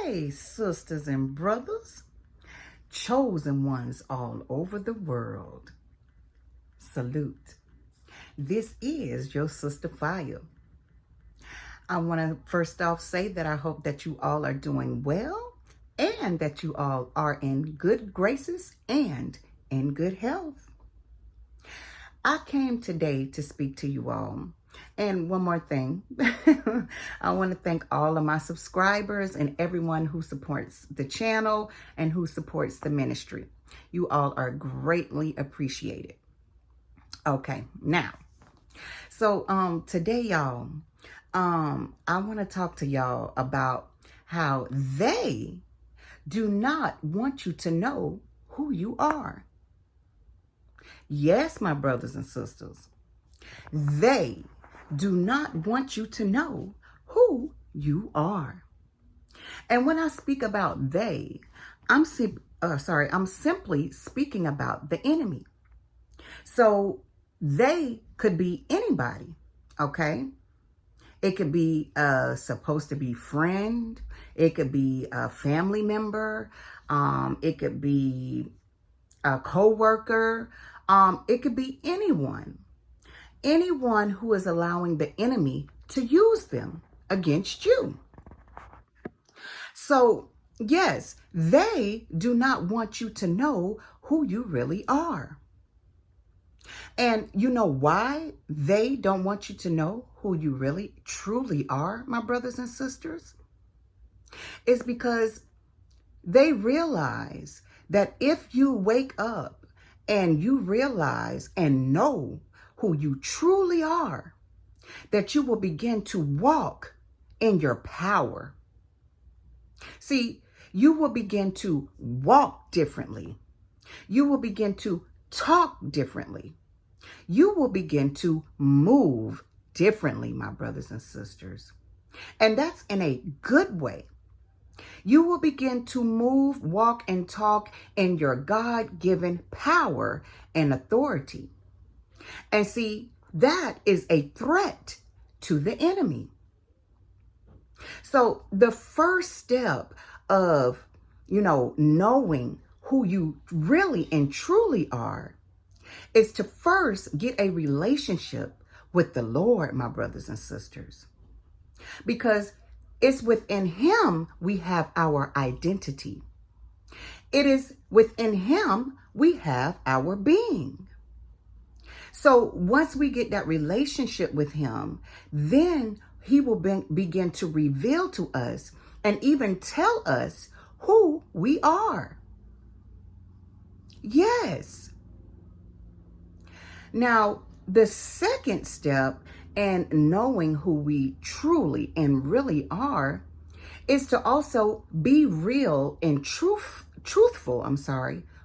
Hey, sisters and brothers, chosen ones all over the world. Salute. This is your sister Fire. I want to first off say that I hope that you all are doing well and that you all are in good graces and in good health. I came today to speak to you all. And one more thing, I want to thank all of my subscribers and everyone who supports the channel and who supports the ministry. You all are greatly appreciated. Okay, now, so today, y'all, I want to talk to y'all about how they do not want you to know who you are. Yes, my brothers and sisters, they do not want you to know who you are. And when I speak about they, I'm simply speaking about the enemy. So they could be anybody, okay? It could be supposed to be friend. It could be a family member. It could be a coworker. It could be anyone. Anyone who is allowing the enemy to use them against you. So, yes, they do not want you to know who you really are. And you know why they don't want you to know who you really, truly are, my brothers and sisters? It's because they realize that if you wake up and you realize and know who you truly are, that you will begin to walk in your power. See, you will begin to walk differently. You will begin to talk differently. You will begin to move differently, my brothers and sisters. And that's in a good way. You will begin to move, walk, and talk in your God-given power and authority. And see, that is a threat to the enemy. So the first step of, knowing who you really and truly are is to first get a relationship with the Lord, my brothers and sisters. Because it's within Him we have our identity. It is within Him we have our being. So once we get that relationship with Him, then He will begin to reveal to us and even tell us who we are. Yes. Now, the second step in knowing who we truly and really are is to also be real and truthful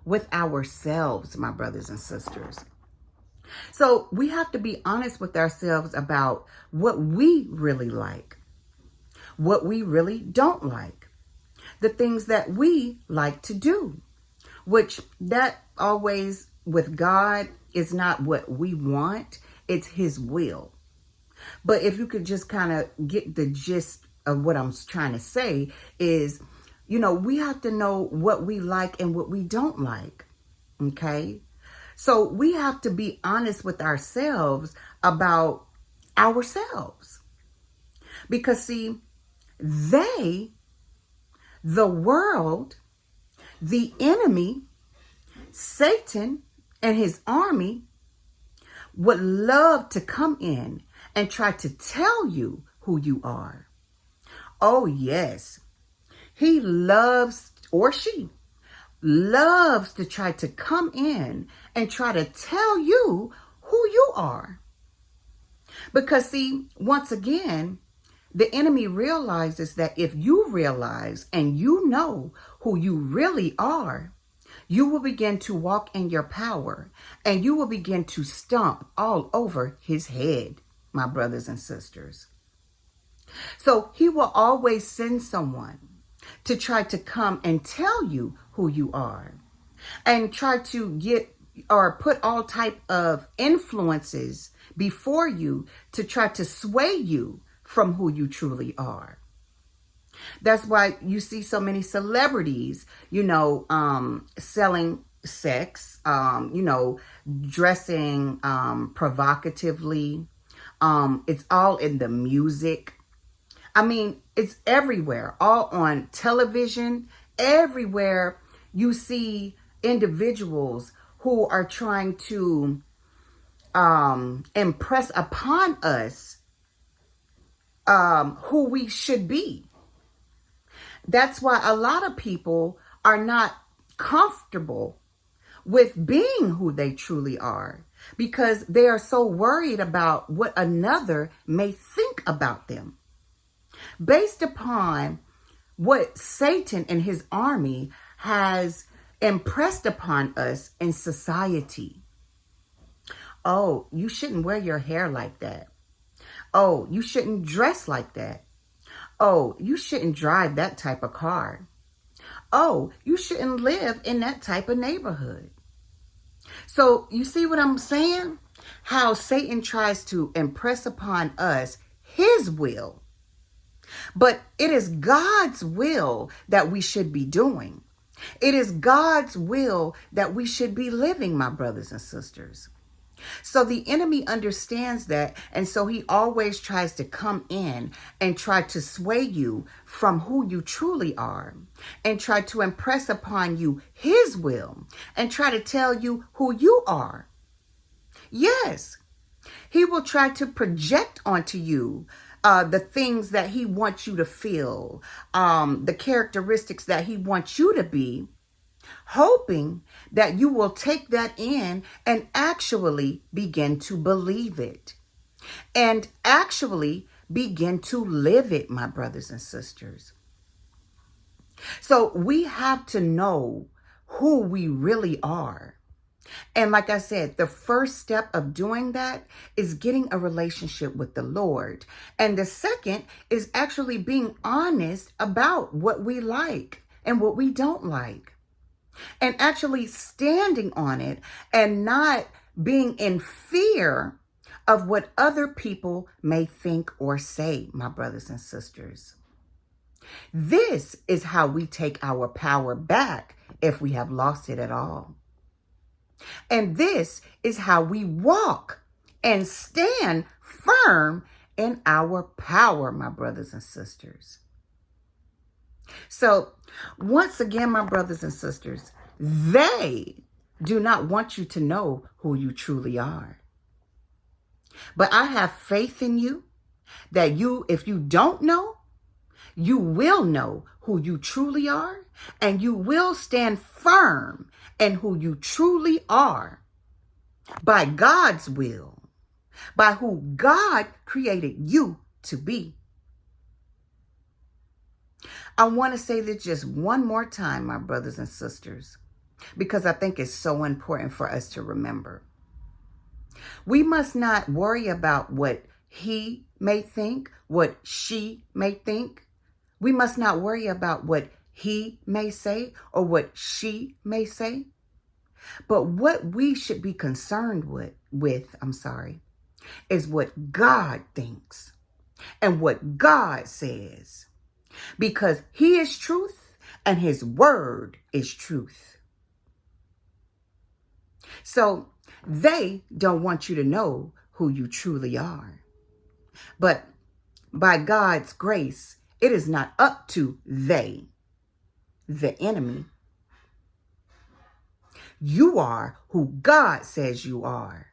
with ourselves, my brothers and sisters. So we have to be honest with ourselves about what we really like, what we really don't like, the things that we like to do, which that always with God is not what we want, it's His will. But if you could just kind of get the gist of what I'm trying to say is, we have to know what we like and what we don't like, okay? So we have to be honest with ourselves about ourselves. Because see, the world, the enemy, Satan and his army would love to come in and try to tell you who you are. Oh, yes. He loves, or she loves to try to come in and try to tell you who you are. Because see, once again, the enemy realizes that if you realize and you know who you really are, you will begin to walk in your power and you will begin to stomp all over his head, my brothers and sisters. So he will always send someone to try to come and tell you who you are and try to get or put all type of influences before you to try to sway you from who you truly are. That's why you see so many celebrities, selling sex, dressing provocatively. It's all in the music. I mean, it's everywhere, all on television, everywhere you see individuals who are trying to impress upon us who we should be. That's why a lot of people are not comfortable with being who they truly are, because they are so worried about what another may think about them, based upon what Satan and his army has impressed upon us in society. Oh, you shouldn't wear your hair like that. Oh, you shouldn't dress like that. Oh, you shouldn't drive that type of car. Oh, you shouldn't live in that type of neighborhood. So you see what I'm saying? How Satan tries to impress upon us his will. But it is God's will that we should be doing. It is God's will that we should be living, my brothers and sisters. So the enemy understands that, and so he always tries to come in and try to sway you from who you truly are, and try to impress upon you his will, and try to tell you who you are. Yes, he will try to project onto you the things that he wants you to feel, the characteristics that he wants you to be, hoping that you will take that in and actually begin to believe it and actually begin to live it, my brothers and sisters. So we have to know who we really are. And like I said, the first step of doing that is getting a relationship with the Lord. And the second is actually being honest about what we like and what we don't like, and actually standing on it and not being in fear of what other people may think or say, my brothers and sisters. This is how we take our power back if we have lost it at all. And this is how we walk and stand firm in our power, my brothers and sisters. So, once again, my brothers and sisters, they do not want you to know who you truly are. But I have faith in you that if you don't know, you will know who you truly are, and you will stand firm in who you truly are by God's will, by who God created you to be. I want to say this just one more time, my brothers and sisters, because I think it's so important for us to remember. We must not worry about what he may think, what she may think. We must not worry about what he may say or what she may say. But what we should be concerned with, is what God thinks and what God says. Because he is truth and his word is truth. So they don't want you to know who you truly are. But by God's grace, it is not up to they, the enemy. You are who God says you are.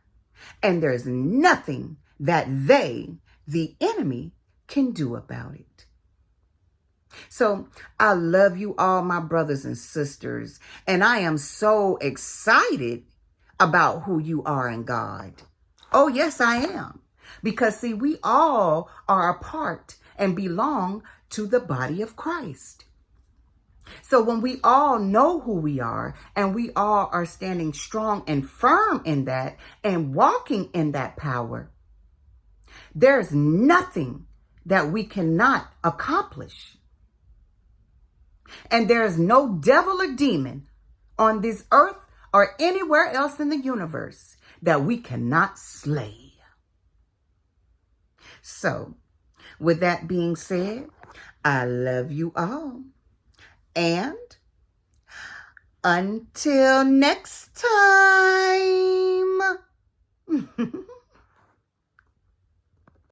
And there's nothing that they, the enemy, can do about it. So I love you all, my brothers and sisters, and I am so excited about who you are in God. Oh, yes, I am. Because, see, we all are a part and belong to the body of Christ. So when we all know who we are and we all are standing strong and firm in that and walking in that power, there's nothing that we cannot accomplish. And there is no devil or demon on this earth or anywhere else in the universe that we cannot slay. So, with that being said, I love you all. And until next time.